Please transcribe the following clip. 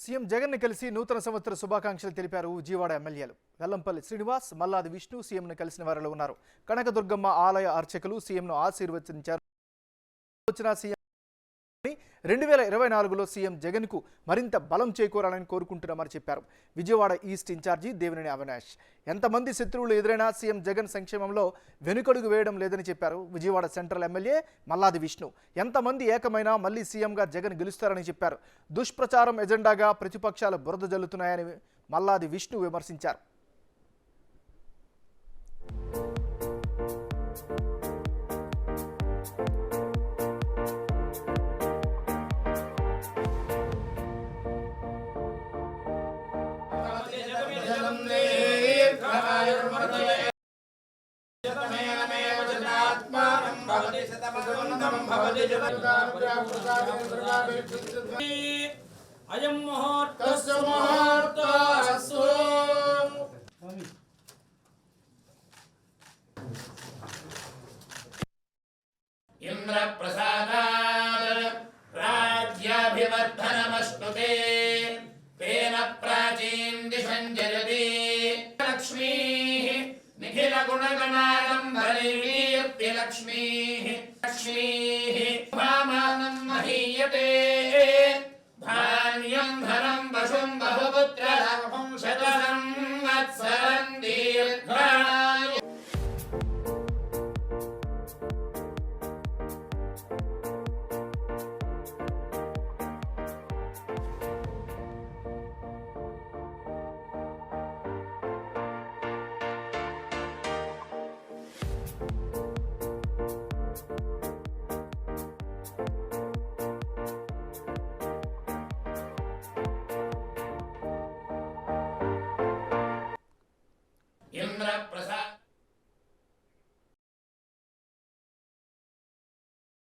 CM Jagan కలిసి నూతన సంవత్సర శుభాకాంక్షలు తెలిపారు విజయవాడ ఎమ్మెల్యేలు. వెల్లంపల్లి శ్రీనివాస్, మల్లాది విష్ణు సీఎంను కలిసిన వారిలో ఉన్నారు. కనకదుర్గమ్మ ఆలయ అర్చకులు సీఎంను ఆశీర్వదించారు. 2024లో సీఎం జగన్కు మరింత బలం చేకూరాలని కోరుకుంటున్నామని చెప్పారు. విజయవాడ ఈస్ట్ ఇన్ఛార్జి దేవినేని అవినాష్ ఎంతమంది శత్రువులు ఎదురైనా సీఎం జగన్ సంక్షేమంలో వెనుకడుగు వేయడం లేదని చెప్పారు. విజయవాడ సెంట్రల్ ఎమ్మెల్యే మల్లాది విష్ణు ఎంతమంది ఏకమైనా మళ్లీ సీఎంగా జగన్ గెలుస్తారని చెప్పారు. దుష్ప్రచారం ఎజెండాగా ప్రతిపక్షాలు బురద జల్లుతున్నాయని మల్లాది విష్ణు విమర్శించారు. అయం ముహూర్తస్సు ముహూర్తస్సు ఇంద్రప్రసాదాత్ రాజ్యాభివర్ధనమస్తుతే తేన ప్రాచీన్ దిశం జయతి లక్ష్మీః నిఖిల గుణగణాడంబరీర్తి లక్ష్మీః లక్ష్మీః భామానం మహీయతే